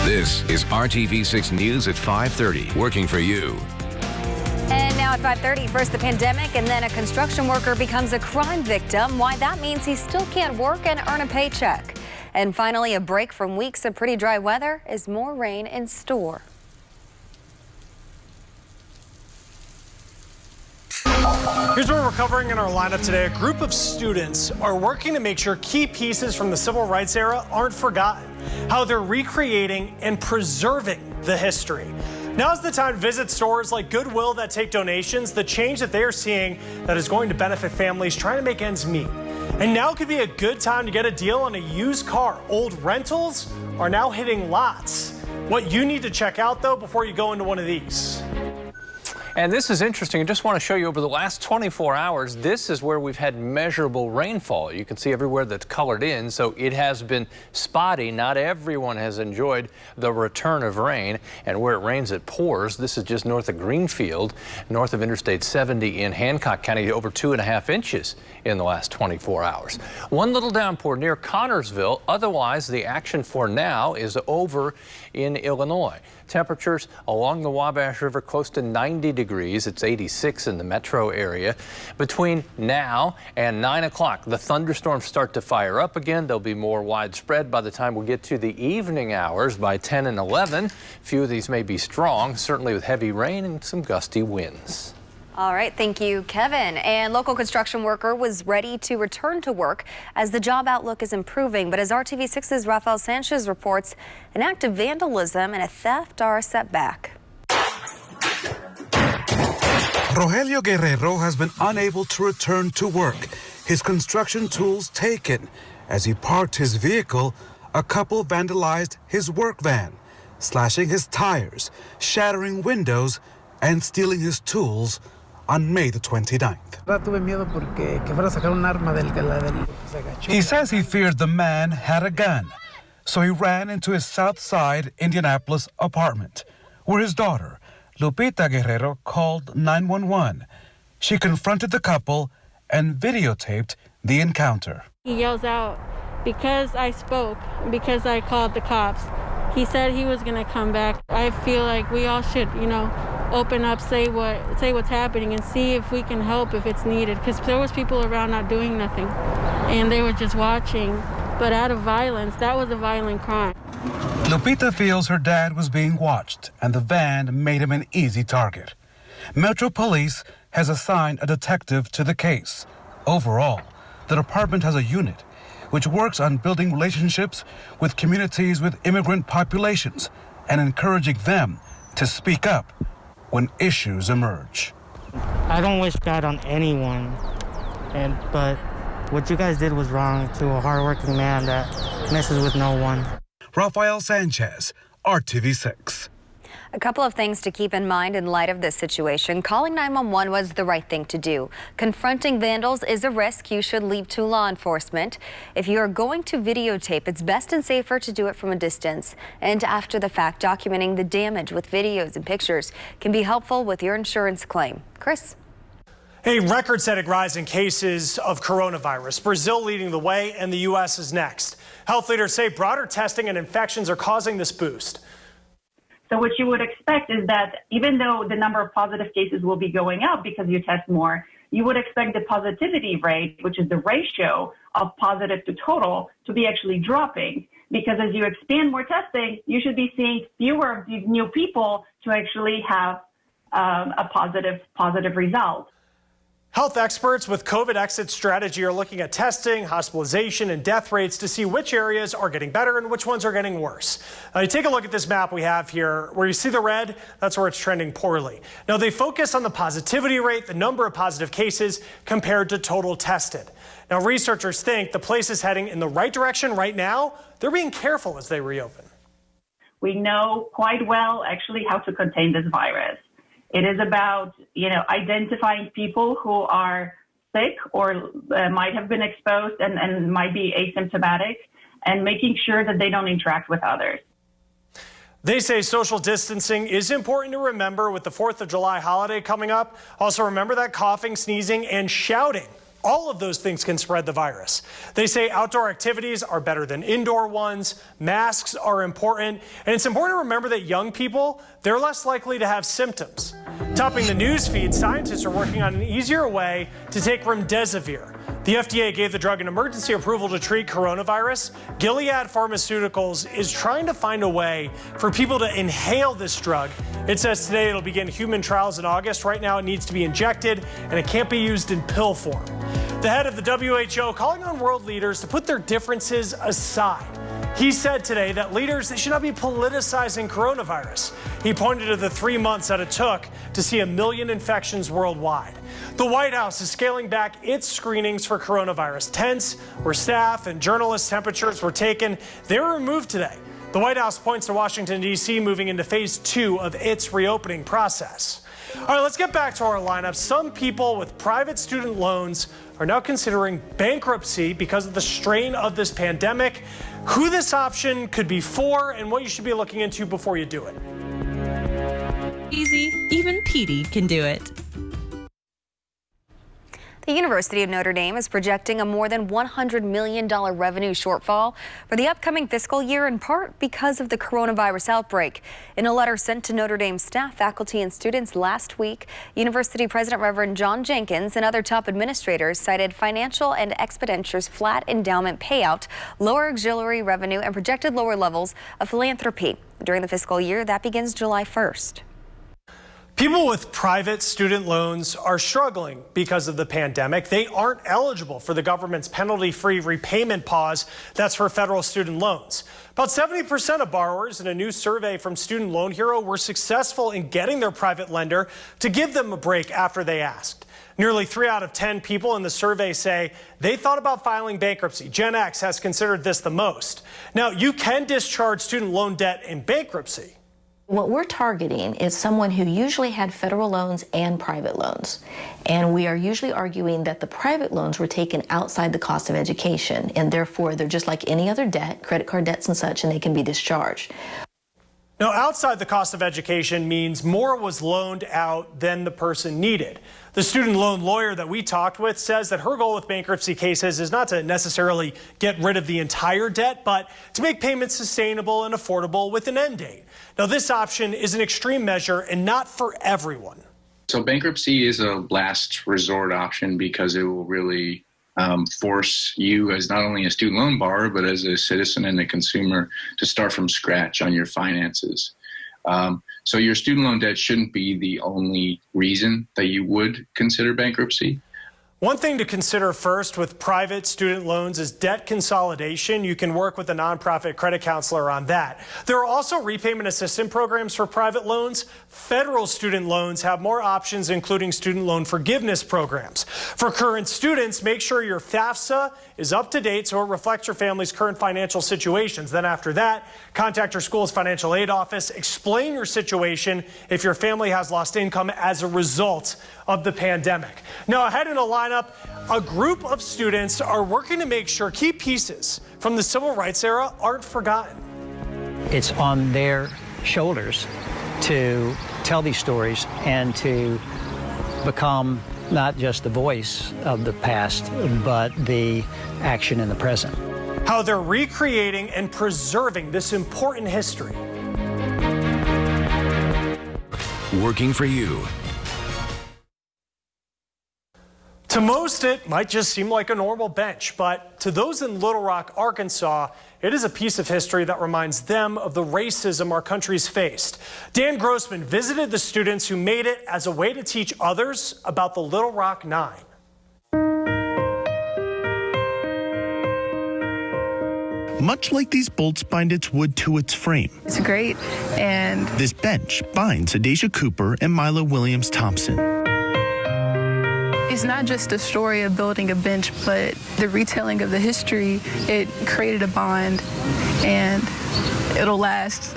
This is RTV6 News at 5:30, working for you. And now at 5:30, first the pandemic and then a construction worker becomes a crime victim. Why that means he still can't work and earn a paycheck. And finally, a break from weeks of pretty dry weather is more rain in store. Here's what we're covering in our lineup today. A group of students are working to make sure key pieces from the civil rights era aren't forgotten, how they're recreating and preserving the history. Now's the time to visit stores like Goodwill that take donations, the change that they are seeing that is going to benefit families trying to make ends meet. And now could be a good time to get a deal on a used car. Old rentals are now hitting lots. What you need to check out, though, before you go into one of these. And this is interesting. I just want to show you over the last 24 hours, this is where we've had measurable rainfall. You can see everywhere that's colored in, so it has been spotty. Not everyone has enjoyed the return of rain, and where it rains, it pours. This is just north of Greenfield, north of Interstate 70 in Hancock County, over 2.5 inches in the last 24 hours. One little downpour near Connorsville. Otherwise, the action for now is over in Illinois. Temperatures along the Wabash River close to 90 degrees. It's 86 in the metro area. Between now and 9 o'clock, the thunderstorms start to fire up again. They'll be more widespread by the time we get to the evening hours by 10 and 11. A few of these may be strong, certainly with heavy rain and some gusty winds. All right, thank you, Kevin. And local construction worker was ready to return to work as the job outlook is improving. But as RTV6's Rafael Sanchez reports, an act of vandalism and a theft are a setback. Rogelio Guerrero has been unable to return to work. His construction tools taken. As he parked his vehicle, a couple vandalized his work van, slashing his tires, shattering windows, and stealing his tools on May the 29th. He says he feared the man had a gun, so he ran into his South Side Indianapolis apartment, where his daughter, Lupita Guerrero, called 911. She confronted the couple and videotaped the encounter. He yells out, "Because I spoke, because I called the cops." He said he was gonna come back. I feel like we all should, open up, say what's happening, and see if we can help if it's needed. Because there was people around not doing nothing, and they were just watching. But out of violence, that was a violent crime. Lupita feels her dad was being watched, and the van made him an easy target. Metro Police has assigned a detective to the case. Overall, the department has a unit which works on building relationships with communities with immigrant populations and encouraging them to speak up when issues emerge. I don't wish bad on anyone, but what you guys did was wrong to a hardworking man that messes with no one. Rafael Sanchez, RTV6. A couple of things to keep in mind in light of this situation. Calling 911 was the right thing to do. Confronting vandals is a risk you should leave to law enforcement. If you are going to videotape, it's best and safer to do it from a distance. And after the fact, documenting the damage with videos and pictures can be helpful with your insurance claim. Chris? A record-setting rise in cases of coronavirus. Brazil leading the way and the U.S. is next. Health leaders say broader testing and infections are causing this boost. So what you would expect is that even though the number of positive cases will be going up because you test more, you would expect the positivity rate, which is the ratio of positive to total, to be actually dropping. Because as you expand more testing, you should be seeing fewer of these new people to actually have a positive result. Health experts with COVID exit strategy are looking at testing, hospitalization, and death rates to see which areas are getting better and which ones are getting worse. Now, you take a look at this map we have here, where you see the red, that's where it's trending poorly. Now, they focus on the positivity rate, the number of positive cases compared to total tested. Now, researchers think the place is heading in the right direction right now. They're being careful as they reopen. We know quite well, actually, how to contain this virus. It is about, identifying people who are sick or might have been exposed and might be asymptomatic, and making sure that they don't interact with others. They say social distancing is important to remember with the 4th of July holiday coming up. Also remember that coughing, sneezing, and shouting all of those things can spread the virus. They say outdoor activities are better than indoor ones, masks are important, and it's important to remember that young people, they're less likely to have symptoms. Topping the news feed, scientists are working on an easier way to take remdesivir. The FDA gave the drug an emergency approval to treat coronavirus. Gilead Pharmaceuticals is trying to find a way for people to inhale this drug. It says today it'll begin human trials in August. Right now it needs to be injected and it can't be used in pill form. The head of the WHO calling on world leaders to put their differences aside. He said today that leaders, they should not be politicizing coronavirus. He pointed to the 3 months that it took to see 1 million infections worldwide. The White House is scaling back its screenings for coronavirus. Tents where staff and journalists' temperatures were taken, they were removed today. The White House points to Washington, D.C. moving into phase 2 of its reopening process. All right, let's get back to our lineup. Some people with private student loans are now considering bankruptcy because of the strain of this pandemic. Who this option could be for and what you should be looking into before you do it. Easy, even Petey can do it. The University of Notre Dame is projecting a more than $100 million revenue shortfall for the upcoming fiscal year, in part because of the coronavirus outbreak. In a letter sent to Notre Dame staff, faculty, and students last week, University President Reverend John Jenkins and other top administrators cited financial and expenditures flat endowment payout, lower auxiliary revenue, and projected lower levels of philanthropy during the fiscal year that begins July 1st. People with private student loans are struggling because of the pandemic. They aren't eligible for the government's penalty-free repayment pause that's for federal student loans. About 70% of borrowers in a new survey from Student Loan Hero were successful in getting their private lender to give them a break after they asked. Nearly 3 out of 10 people in the survey say they thought about filing bankruptcy. Gen X has considered this the most. Now, you can discharge student loan debt in bankruptcy. What we're targeting is someone who usually had federal loans and private loans. And we are usually arguing that the private loans were taken outside the cost of education, and therefore they're just like any other debt, credit card debts and such, and they can be discharged. Now, outside the cost of education means more was loaned out than the person needed. The student loan lawyer that we talked with says that her goal with bankruptcy cases is not to necessarily get rid of the entire debt, but to make payments sustainable and affordable with an end date. Now, this option is an extreme measure and not for everyone. So bankruptcy is a last resort option because it will really force you as not only a student loan borrower, but as a citizen and a consumer to start from scratch on your finances. So your student loan debt shouldn't be the only reason that you would consider bankruptcy. One thing to consider first with private student loans is debt consolidation. You can work with a nonprofit credit counselor on that. There are also repayment assistance programs for private loans. Federal student loans have more options, including student loan forgiveness programs. For current students, make sure your FAFSA is up to date so it reflects your family's current financial situations. Then after that, contact your school's financial aid office. Explain your situation if your family has lost income as a result of the pandemic. Now, ahead in a lineup, a group of students are working to make sure key pieces from the civil rights era aren't forgotten. It's on their shoulders to tell these stories and to become not just the voice of the past, but the action in the present. How they're recreating and preserving this important history. Working for you. To most, it might just seem like a normal bench, but to those in Little Rock, Arkansas, it is a piece of history that reminds them of the racism our country's faced. Dan Grossman visited the students who made it as a way to teach others about the Little Rock Nine. Much like these bolts bind its wood to its frame. It's great, and this bench binds Adacia Cooper and Mila Williams Thompson. It's not just a story of building a bench, but the retelling of the history. It created a bond, and it'll last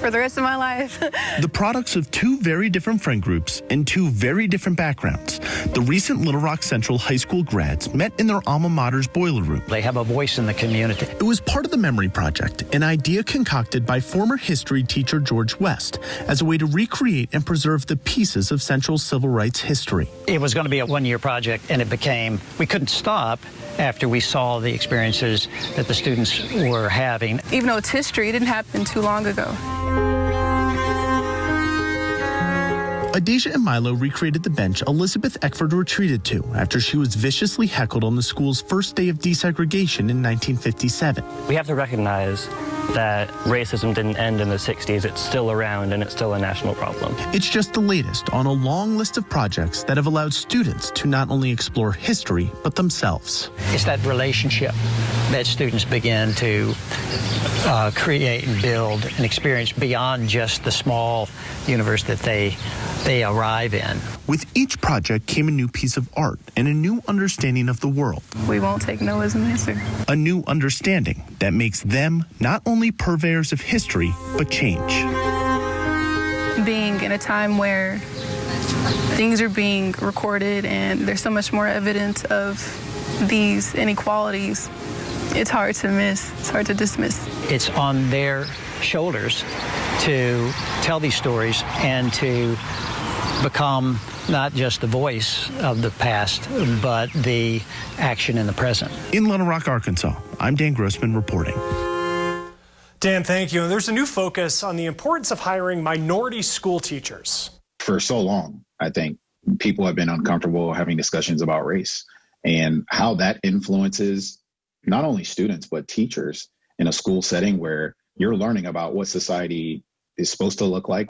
for the rest of my life. The products of two very different friend groups and two very different backgrounds, the recent Little Rock Central High School grads met in their alma mater's boiler room. They have a voice in the community. It was part of the Memory Project, an idea concocted by former history teacher George West as a way to recreate and preserve the pieces of Central's civil rights history. It was going to be a one-year project, and it became, we couldn't stop after we saw the experiences that the students were having. Even though it's history, it didn't happen too long ago. Adasia and Milo recreated the bench Elizabeth Eckford retreated to after she was viciously heckled on the school's first day of desegregation in 1957. We have to recognize that racism didn't end in the 60s. It's still around, and it's still a national problem. It's just the latest on a long list of projects that have allowed students to not only explore history, but themselves. It's that relationship that students begin to create and build an experience beyond just the small universe that they arrive in. With each project came a new piece of art and a new understanding of the world. We won't take no as an answer. A new understanding that makes them not only purveyors of history, but change. Being in a time where things are being recorded and there's so much more evidence of these inequalities, it's hard to miss. It's hard to dismiss. It's on their shoulders to tell these stories and to become not just the voice of the past, but the action in the present. In Little Rock, Arkansas, I'm Dan Grossman reporting. Dan, thank you. And there's a new focus on the importance of hiring minority school teachers. For so long, I think people have been uncomfortable having discussions about race and how that influences not only students, but teachers in a school setting where you're learning about what society is supposed to look like.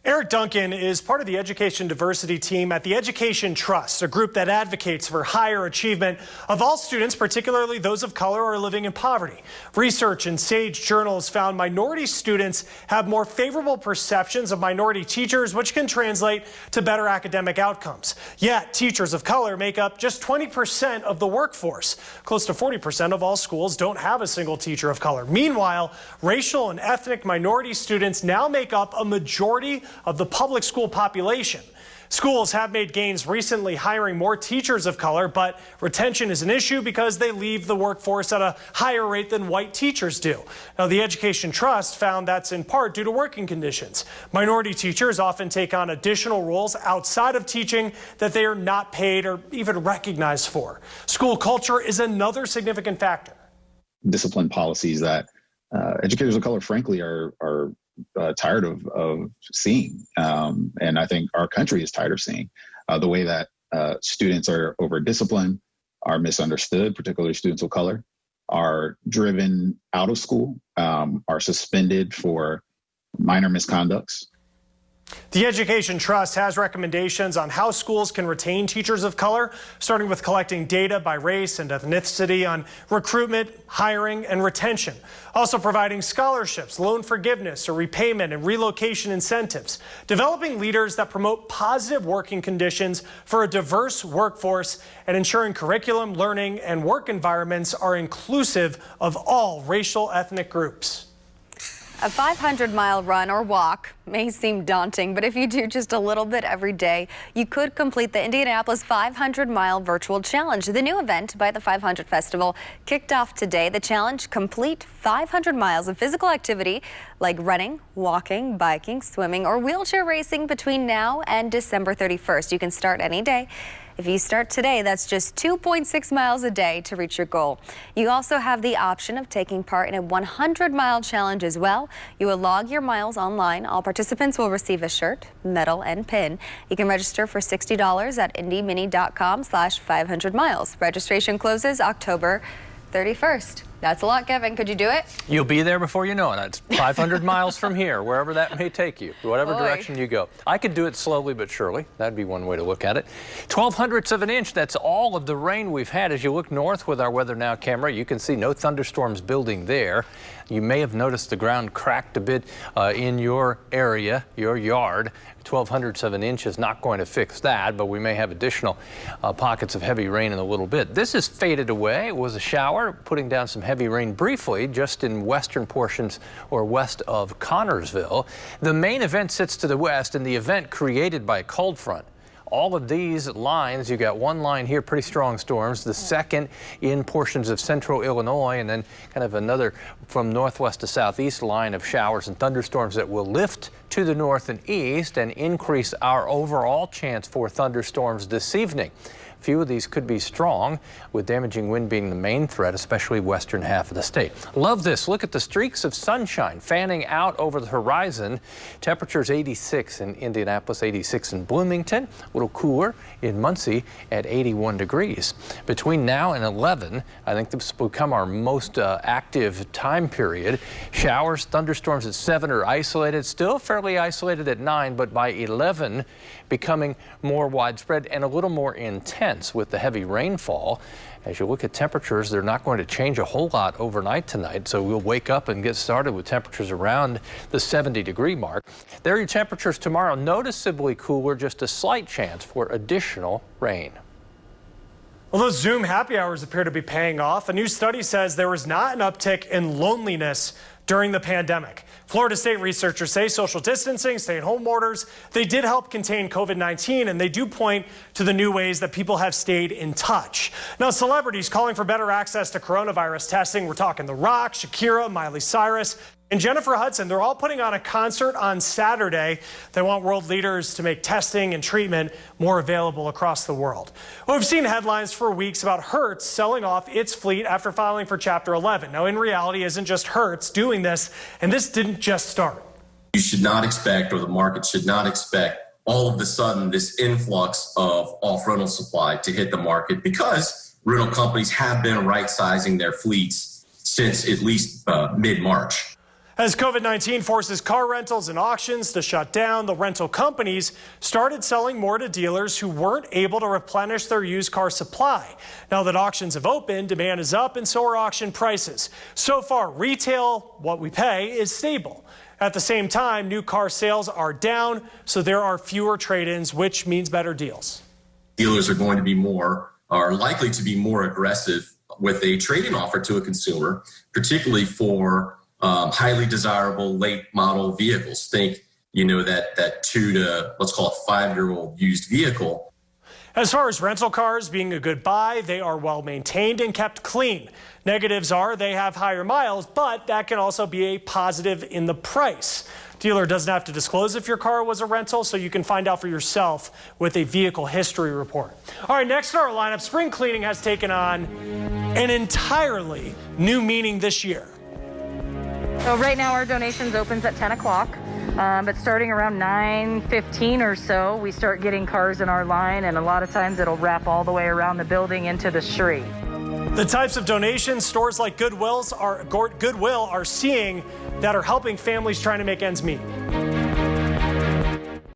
Eric Duncan is part of the education diversity team at the Education Trust, a group that advocates for higher achievement of all students, particularly those of color or living in poverty. Research in Sage journals found minority students have more favorable perceptions of minority teachers, which can translate to better academic outcomes. Yet, teachers of color make up just 20% of the workforce. Close to 40% of all schools don't have a single teacher of color. Meanwhile, racial and ethnic minority students now make up a majority of the public school population. Schools have made gains recently hiring more teachers of color, but retention is an issue because they leave the workforce at a higher rate than white teachers do. Now, the Education Trust found that's in part due to working conditions. Minority teachers often take on additional roles outside of teaching that they are not paid or even recognized for. School culture is another significant factor. Discipline policies that educators of color, frankly, are tired of seeing. And I think our country is tired of seeing the way that students are over-disciplined, are misunderstood, particularly students of color, are driven out of school, are suspended for minor misconducts. The Education Trust has recommendations on how schools can retain teachers of color, starting with collecting data by race and ethnicity on recruitment, hiring, and retention. Also providing scholarships, loan forgiveness, or repayment and relocation incentives. Developing leaders that promote positive working conditions for a diverse workforce, and ensuring curriculum, learning, and work environments are inclusive of all racial ethnic groups. A 500-mile run or walk may seem daunting, but if you do just a little bit every day, you could complete the Indianapolis 500-mile virtual challenge. The new event by the 500 Festival kicked off today. The challenge: complete 500 miles of physical activity like running, walking, biking, swimming, or wheelchair racing between now and December 31st. You can start any day. If you start today, that's just 2.6 miles a day to reach your goal. You also have the option of taking part in a 100-mile challenge as well. You will log your miles online. All participants will receive a shirt, medal, and pin. You can register for $60 at indymini.com/500miles. Registration closes October 31st. That's a lot, Kevin. Could you do it? You'll be there before you know it. It's 500 miles from here, wherever that may take you, whatever direction you go. I could do it slowly but surely. That'd be one way to look at it. 0.12 of an inch, that's all of the rain we've had. As you look north with our Weather Now camera, you can see no thunderstorms building there. You may have noticed the ground cracked a bit in your area, your yard. 0.12 of an inch is not going to fix that, but we may have additional pockets of heavy rain in a little bit. This has faded away. It was a shower, putting down some heavy rain briefly just in western portions or west of Connorsville. The main event sits to the west, and the event created by a cold front. All of these lines, you got one line here, pretty strong storms, the second in portions of central Illinois, and then kind of another from northwest to southeast line of showers and thunderstorms that will lift to the north and east and increase our overall chance for thunderstorms this evening. A few of these could be strong, with damaging wind being the main threat, especially western half of the state. Love this. Look at the streaks of sunshine fanning out over the horizon. Temperatures 86 in Indianapolis, 86 in Bloomington, a little cooler in Muncie at 81 degrees. Between now and 11, I think this will become our most active time period. Showers, thunderstorms at 7 are isolated, still fairly isolated at 9, but by 11, becoming more widespread and a little more intense with the heavy rainfall. As you look at temperatures, they're not going to change a whole lot overnight tonight, so we'll wake up and get started with temperatures around the 70-degree mark. There are your temperatures tomorrow, noticeably cooler, just a slight chance for additional rain. Well, those Zoom happy hours appear to be paying off. A new study says there was not an uptick in loneliness during the pandemic. Florida State researchers say social distancing, stay-at-home orders, they did help contain COVID-19, and they do point to the new ways that people have stayed in touch. Now, celebrities calling for better access to coronavirus testing. We're talking The Rock, Shakira, Miley Cyrus, and Jennifer Hudson. They're all putting on a concert on Saturday. They want world leaders to make testing and treatment more available across the world. Well, we've seen headlines for weeks about Hertz selling off its fleet after filing for Chapter 11. Now, in reality, it isn't just Hertz doing this, and this didn't just start. You should not expect, or the market should not expect, all of a sudden this influx of off-rental supply to hit the market, because rental companies have been right-sizing their fleets since at least mid-March. As COVID-19 forces car rentals and auctions to shut down, the rental companies started selling more to dealers who weren't able to replenish their used car supply. Now that auctions have opened, demand is up and so are auction prices. So far, retail, what we pay, is stable. At the same time, new car sales are down, so there are fewer trade-ins, which means better deals. Dealers are likely to be more aggressive with a trade-in offer to a consumer, particularly for highly desirable late model vehicles. Think, that 2 to, let's call it 5-year-old used vehicle. As far as rental cars being a good buy, they are well maintained and kept clean. Negatives are they have higher miles, but that can also be a positive in the price. Dealer doesn't have to disclose if your car was a rental, so you can find out for yourself with a vehicle history report. All right, next in our lineup, spring cleaning has taken on an entirely new meaning this year. So right now our donations opens at 10 o'clock, but starting around 9:15 or so, we start getting cars in our line, and a lot of times it'll wrap all the way around the building into the street. The types of donations stores like Goodwill are seeing that are helping families trying to make ends meet.